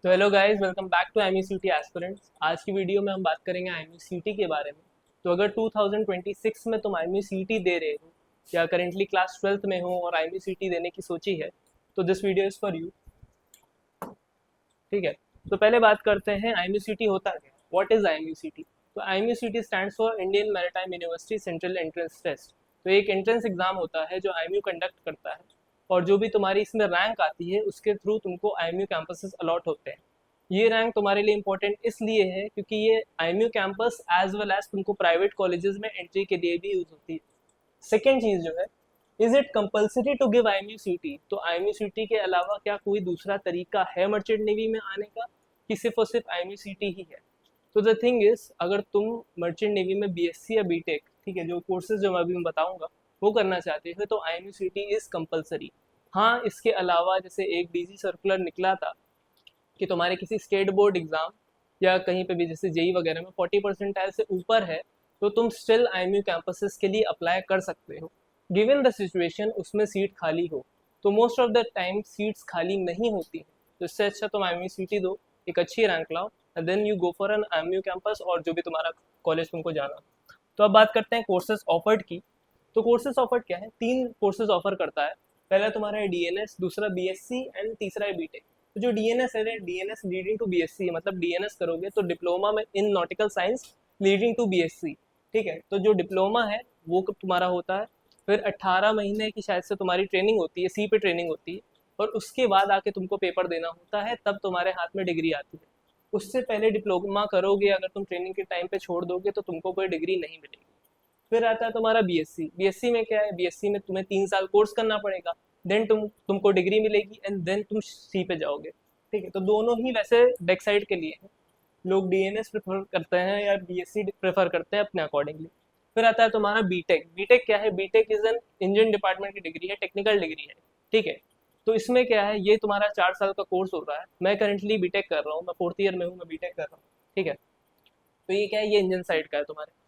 तो hello guys, welcome back to MUCT aspirants. आज की वीडियो में हम बात करेंगे एमयूसीटी के बारे में। तो अगर 2026 में तुम एमयूसीटी दे रहे हो या करेंटली क्लास 12th में हो और एमयूसीटी देने की सोची है, तो this video is for you. ठीक है, तो पहले बात करते हैं एमयूसीटी होता क्या है, व्हाट इज़ एमयूसीटी। तो MUCT stands for Indian maritime university central entrance test. तो एक एंट्रेंस एग्जाम होता है जो एमयू कंडक्ट करता है, और जो भी तुम्हारी इसमें रैंक आती है उसके थ्रू तुमको एमयू कैंपसेस अलॉट होते हैं। ये रैंक तुम्हारे लिए इंपॉर्टेंट इसलिए है क्योंकि ये IMU campus as well as तुमको प्राइवेट कॉलेजेस में एंट्री के लिए भी यूज होती है। सेकेंड चीज जो है, is it compulsory to give IMU CET. तो आईएमयू सीटी के अलावा क्या कोई दूसरा तरीका है मर्चेंट नेवी में आने का, कि सिर्फ और सिर्फ आईएमयू सीटी ही है। तो द थिंग इज, अगर तुम मर्चेंट नेवी में बीएससी या बीटेक, ठीक है, जो कोर्सेज जो मैं अभी बताऊंगा वो करना चाहते हो, तो आईएमयू सीटी इज कंपल्सरी। हाँ, इसके अलावा जैसे एक डीजी सर्कुलर निकला था कि तुम्हारे किसी स्टेट बोर्ड एग्जाम या कहीं पे भी जैसे जेई वगैरह में 40% से ऊपर है, तो तुम स्टिल आईएमयू कैंपसेस के लिए अप्लाई कर सकते हो गिवन द सिचुएशन उसमें सीट खाली हो। तो most of the time seats खाली नहीं होती हैं, तो इससे अच्छा तुम आईएमयू सीटी दो, एक अच्छी रैंक लाओ, and then you go for an IMU campus और जो भी तुम्हारा कॉलेज तुमको जाना। तो अब बात करते हैं कोर्सेज ऑफर्ड की। तो कोर्सेज ऑफर्ड क्या है, 3 कोर्सेज ऑफर करता है। पहला तुम्हारा है डीएनएस, दूसरा बीएससी एंड तीसरा है बीटेक। तो जो डीएनएस है, डीएनएस लीडिंग टू बीएससी है, मतलब डीएनएस करोगे तो डिप्लोमा में in nautical science leading to BSc. ठीक है, तो जो डिप्लोमा है वो कब तुम्हारा होता है, फिर 18 महीने की शायद से तुम्हारी ट्रेनिंग होती है, सी पे ट्रेनिंग होती है, और उसके बाद आके तुमको पेपर देना होता है, तब तुम्हारे हाथ में डिग्री आती है। उससे पहले डिप्लोमा करोगे अगर तुम ट्रेनिंग के टाइम पे छोड़ दोगे तो तुमको कोई डिग्री नहीं मिलेगी। फिर आता है तुम्हारा बीएससी। बीएससी में क्या है, बीएससी में तुम्हें 3 साल कोर्स करना पड़ेगा, देन तुमको डिग्री मिलेगी एंड देन तुम सी पे जाओगे। ठीक है, तो दोनों ही वैसे डेक साइड के लिए हैं। लोग डीएनएस प्रेफर करते हैं या बीएससी प्रेफर करते हैं अपने अकॉर्डिंगली। फिर आता है तुम्हारा बीटेक। बीटेक क्या है, BTech is an engine department की डिग्री है, टेक्निकल डिग्री है। ठीक है, तो इसमें क्या है, ये तुम्हारा 4 साल का कोर्स हो रहा है। मैं करेंटली बीटेक कर रहा हूँ, मैं 4th ईयर में हूँ, मैं बीटेक कर रहा हूँ। ठीक है, तो ये क्या है, ये इंजन साइड का है तुम्हारे।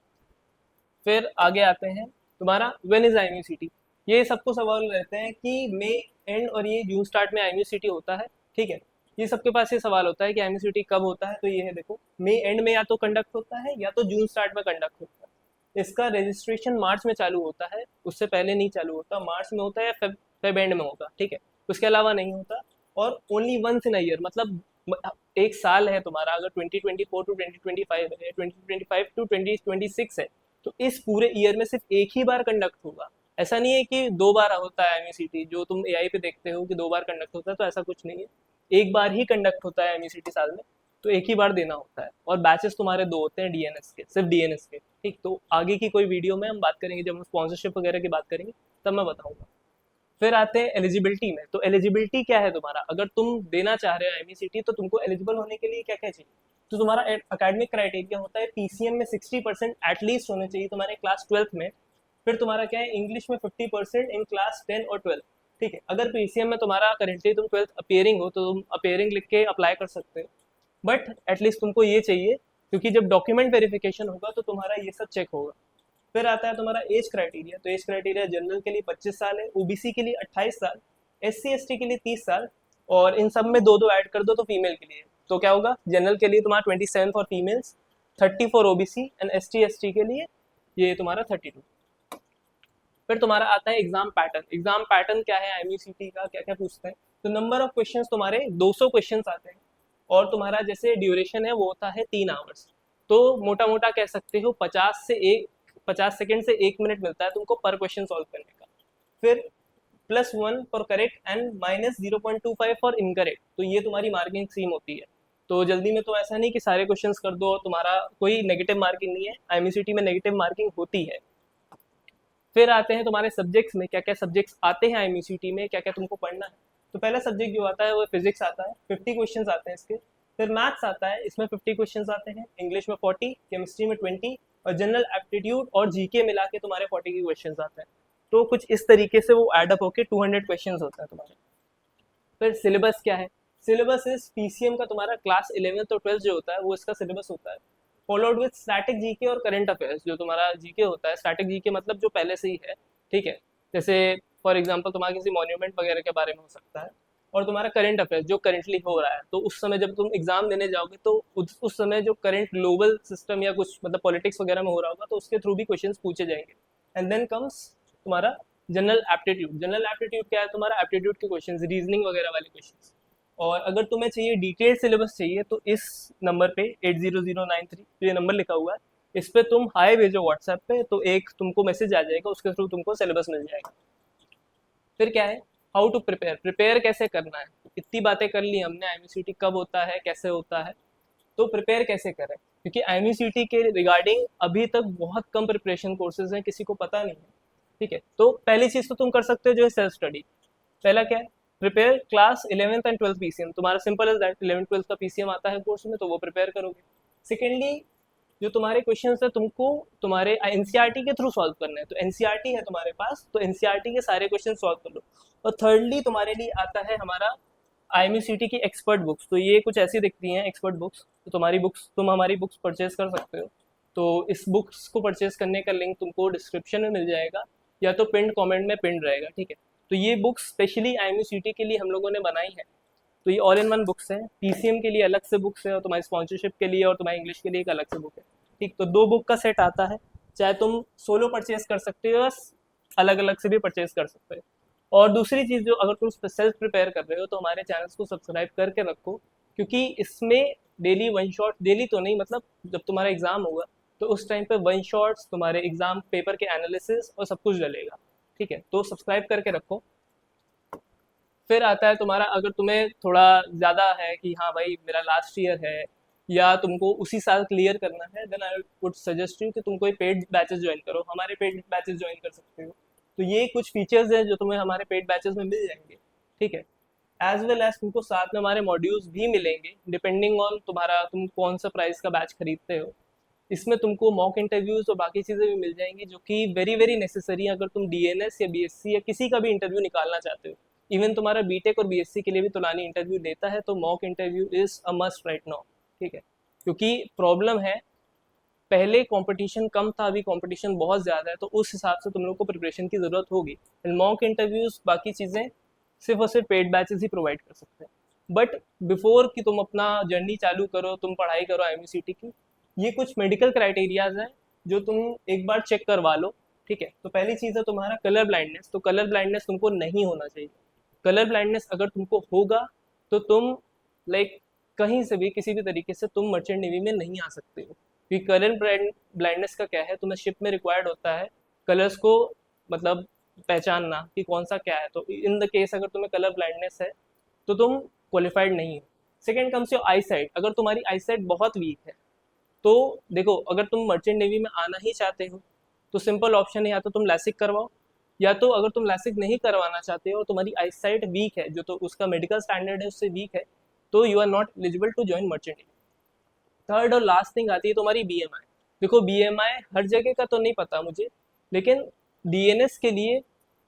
फिर आगे आते हैं तुम्हारा व्हेन इज आईएमयू सिटी। ये सबको सवाल रहते हैं कि मई एंड और ये जून स्टार्ट में आईएमयू सिटी होता है। ठीक है, ये सबके पास ये सवाल होता है कि आईएमयू सिटी कब होता है। तो ये है, देखो, मई एंड में या तो कंडक्ट होता है या तो जून स्टार्ट में कंडक्ट होता है। इसका रजिस्ट्रेशन मार्च में चालू होता है, उससे पहले नहीं चालू होता, मार्च में होता है या फेब एंड में होगा। ठीक है, उसके अलावा नहीं होता। और only once in a year, मतलब एक साल है तुम्हारा, अगर 2024 टू 2025 है, 2025 टू 2026 है, तो इस पूरे ईयर में सिर्फ एक ही बार कंडक्ट होगा। ऐसा नहीं है कि 2 बार होता है एमयूसीटी, जो तुम एआई पे देखते हो कि 2 बार कंडक्ट होता है, तो ऐसा कुछ नहीं है। एक बार ही कंडक्ट होता है एमयूसीटी साल में, तो एक ही बार देना होता है। और बैचेस तुम्हारे 2 होते हैं डीएनएस के, सिर्फ डीएनएस के। ठीक, तो आगे की कोई वीडियो में हम बात करेंगे, जब हम स्पॉन्सरशिप वगैरह की बात करेंगे तब मैं बताऊंगा। फिर आते हैं एलिजिबिलिटी में। तो एलिजिबिलिटी क्या है तुम्हारा, अगर तुम देना चाह रहे हो एमईसीटी, तो तुमको एलिजिबल होने के लिए क्या क्या चाहिए। तो तुम्हारा अकेडमिक क्राइटेरिया होता है, पीसीएम में 60% एटलीस्ट होने चाहिए तुम्हारे क्लास 12th में। फिर तुम्हारा क्या है, इंग्लिश में 50% इन क्लास 10 और 12। ठीक है, अगर पीसीएम में तुम्हारा करेंटली तुम 12th अपियरिंग हो तो तुम अपियरिंग लिख के अप्लाई कर सकते हो, बट एटलीस्ट तुमको ये चाहिए, क्योंकि जब डॉक्यूमेंट वेरिफिकेशन होगा तो तुम्हारा ये सब चेक होगा। फिर आता है तुम्हारा एज क्राइटेरिया। तो एज क्राइटेरिया जनरल के लिए 25 साल है, ओबीसी के लिए 28 साल, SC ST के लिए 30 साल, और इन सब में दो दो ऐड कर दो तो फीमेल के लिए। तो क्या होगा, जनरल के लिए तुम्हारा 27 for females, 30 for OBC, and ST ST के लिए ये तुम्हारा 32। फिर तुम्हारा आता है एग्जाम पैटर्न। एग्जाम पैटर्न क्या है, एमयूसीटी का क्या क्या पूछते हैं। तो नंबर ऑफ क्वेश्चंस तुम्हारे 200 क्वेश्चंस आते हैं, और तुम्हारा जैसे ड्यूरेशन है वो होता है 3 आवर्स। तो मोटा मोटा कह सकते हो 50 सेकंड से 1 मिनट मिलता है तुमको पर क्वेश्चन सॉल्व करने का। फिर +1 for correct and -0.25 for incorrect. तो ये तुम्हारी मार्किंग स्कीम होती है। तो जल्दी में तो ऐसा नहीं कि सारे क्वेश्चंस कर दो और तुम्हारा कोई नेगेटिव मार्किंग नहीं है, एमयूसीटी में नेगेटिव मार्किंग होती है। फिर आते हैं तुम्हारे सब्जेक्ट्स में, क्या क्या सब्जेक्ट्स आते हैं एमयूसीटी में, क्या क्या तुमको पढ़ना है। तो पहला सब्जेक्ट जो आता है वो फिजिक्स आता है, 50 क्वेश्चंस आते हैं इसके। फिर मैथ्स आता है, इसमें 50 क्वेश्चंस आते हैं, इंग्लिश में 40, केमिस्ट्री में 20, और जनरल एप्टीट्यूड और जीके मिला के तुम्हारे 40 के क्वेश्चंस आते हैं। तो कुछ इस तरीके से वो एडअप होके 200 क्वेश्चंस होते हैं तुम्हारे। फिर सिलेबस क्या है, सिलेबस इस पीसीएम का तुम्हारा क्लास 11th और 12th जो होता है वो इसका सिलेबस होता है, फॉलोड विद स्टैटिक जीके और करंट अफेयर्स। जो तुम्हारा जीके होता है, स्टैटिक जीके मतलब जो पहले से ही है। ठीक है, जैसे फॉर एग्जांपल तुम्हारा किसी मॉन्यूमेंट वगैरह के बारे में हो सकता है, और तुम्हारा करंट अफेयर जो करंटली हो रहा है। तो उस समय जब तुम एग्जाम देने जाओगे तो उस समय जो करंट ग्लोबल सिस्टम या कुछ मतलब पॉलिटिक्स वगैरह में हो रहा होगा तो उसके थ्रू भी क्वेश्चंस पूछे जाएंगे। एंड देन कम्स तुम्हारा जनरल एप्टीट्यूड। जनरल एप्टीट्यूड क्या है? तुम्हारा एप्टीट्यूड के क्वेश्चंस, रीजनिंग वगैरह वाले क्वेश्चंस। और अगर तुम्हें चाहिए डिटेल्ड सिलेबस चाहिए तो इस नंबर पे 80093 ये नंबर लिखा हुआ है, इस पे तुम हाई भेजो व्हाट्सएप पे, तो एक तुमको मैसेज आ जाएगा, उसके थ्रू तुमको सिलेबस मिल जाएगा। फिर क्या है? How to prepare. प्रिपेयर कैसे करना है? इतनी बातें कर ली हमने, IMUCT कब होता है, कैसे होता है, तो प्रिपेयर कैसे करें? क्योंकि IMUCT के रिगार्डिंग अभी तक बहुत कम प्रिपरेशन कोर्सेज हैं, किसी को पता नहीं है। ठीक है, तो पहली चीज तो तुम कर सकते हो जो है सेल्फ स्टडी। पहला क्या है? Prepare class 11th and 12th PCM। तुम्हारा simple is that 11th 12th का PCM आता है कोर्स में, तो वो प्रिपेयर करोगे। सेकेंडली, जो तुम्हारे क्वेश्चंस है तुमको तुम्हारे NCERT के थ्रू सॉल्व करना है, तो NCERT है तुम्हारे पास, तो NCERT के सारे क्वेश्चन सॉल्व कर लो। और थर्डली तुम्हारे लिए आता है हमारा IMUCT की एक्सपर्ट बुक्स। तो ये कुछ ऐसी दिखती हैं एक्सपर्ट बुक्स, तो तुम हमारी बुक्स परचेज कर सकते हो। तो इस बुक्स को परचेज करने का लिंक तुमको डिस्क्रिप्शन में मिल जाएगा या तो पिंड कमेंट में पिंड रहेगा। ठीक है, तो ये बुक्स स्पेशली IMUCT के लिए हम लोगों ने बनाई है। तो ये ऑल इन वन बुक्स है। PCM के लिए अलग से बुक्स है और तुम्हारी स्पॉन्सरशिप के लिए और तुम्हारी इंग्लिश के लिए एक अलग से बुक है। ठीक, तो 2 बुक का सेट आता है। चाहे तुम सोलो परचेज कर सकते हो या अलग अलग से भी परचेज कर सकते हो। और दूसरी चीज़, जो अगर तुम सेल्फ प्रिपेयर कर रहे हो तो हमारे चैनल्स को सब्सक्राइब करके रखो, क्योंकि इसमें डेली वन शॉट, डेली तो नहीं मतलब जब तुम्हारा एग्जाम होगा तो उस टाइम पे वन शॉट्स, तुम्हारे एग्जाम पेपर के एनालिसिस और सब कुछ डलेगा। ठीक है, तो सब्सक्राइब करके रखो। फिर आता है तुम्हारा, अगर तुम्हें थोड़ा ज़्यादा है कि हाँ भाई मेरा लास्ट ईयर है या तुमको उसी साल क्लियर करना है, then I would suggest you कि तुम कोई पेड बैचेस ज्वाइन करो। हमारे पेड बैचेस ज्वाइन कर सकते हो। तो ये कुछ फीचर्स हैं जो तुम्हें हमारे पेड बैचेस में मिल जाएंगे। ठीक है, एज वेल एज तुमको साथ में हमारे मॉड्यूल्स भी मिलेंगे, डिपेंडिंग ऑन तुम कौन सा प्राइस का बैच खरीदते हो। इसमें तुमको मॉक इंटरव्यूज और बाकी चीज़ें भी मिल जाएंगी जो कि वेरी वेरी नेसेसरी है अगर तुम DNS या BSc या किसी का भी इंटरव्यू निकालना चाहते हो। इवन तुम्हारा BTech और BSc के लिए भी तुलानी इंटरव्यू देता है, तो mock interview is a must write now. ठीक है, क्योंकि प्रॉब्लम है, पहले कंपटीशन कम था, अभी कंपटीशन बहुत ज़्यादा है, तो उस हिसाब से तुम लोग को प्रिपरेशन की ज़रूरत होगी। एंड मॉक इंटरव्यूज बाकी चीज़ें सिर्फ और सिर्फ पेड बैचेस ही प्रोवाइड कर सकते हैं। बट बिफोर कि तुम अपना जर्नी चालू करो, तुम पढ़ाई करो IMUCT की, ये कुछ मेडिकल क्राइटेरियाज हैं जो तुम एक बार चेक करवा लो। ठीक है, तो पहली चीज़ है तुम्हारा कलर ब्लाइंडनेस। तो कलर ब्लाइंडनेस तुमको नहीं होना चाहिए। कलर ब्लाइंडनेस अगर तुमको होगा तो तुम लाइक कहीं से भी किसी भी तरीके से तुम मर्चेंट नेवी में नहीं आ सकते हो। क्योंकि कलर ब्लाइंडनेस का क्या है, तुम्हें शिप में रिक्वायर्ड होता है कलर्स को मतलब पहचानना कि कौन सा क्या है। तो इन द केस अगर तुम्हें कलर ब्लाइंडनेस है तो तुम क्वालिफाइड नहीं हो। Second comes your I site. अगर तुम्हारी आई साइट बहुत वीक है तो देखो, अगर तुम मर्चेंट नेवी में आना ही चाहते हो तो सिंपल ऑप्शन है, या तो तुम लैसिक करवाओ, या तो अगर तुम लैसिक नहीं करवाना चाहते हो और तुम्हारी आई साइट वीक है, जो तो उसका मेडिकल स्टैंडर्ड है उससे वीक है, तो you are not eligible to join merchant navy. Third और लास्ट थिंग आती है तुम्हारी BMI। देखो, BMI हर जगह का तो नहीं पता मुझे, लेकिन DNS के लिए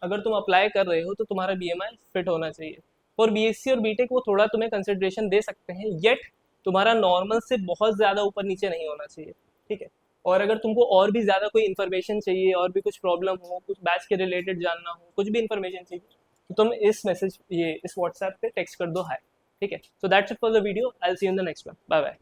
अगर तुम अप्लाई कर रहे हो तो तुम्हारा BMI फिट होना चाहिए। और BSc और BTech वो थोड़ा तुम्हें कंसिडरेशन दे सकते हैं, येट तुम्हारा नॉर्मल से बहुत ज़्यादा ऊपर नीचे नहीं होना चाहिए। ठीक है, और अगर तुमको और भी ज़्यादा कोई इन्फॉर्मेशन चाहिए, और भी कुछ प्रॉब्लम हो, कुछ बैच के रिलेटेड जानना हो, कुछ भी इन्फॉर्मेशन चाहिए, तो तुम इस व्हाट्सएप पे टेक्स्ट कर दो हाय। ठीक है, so that's it for the video. I will see you in the next one. Bye bye.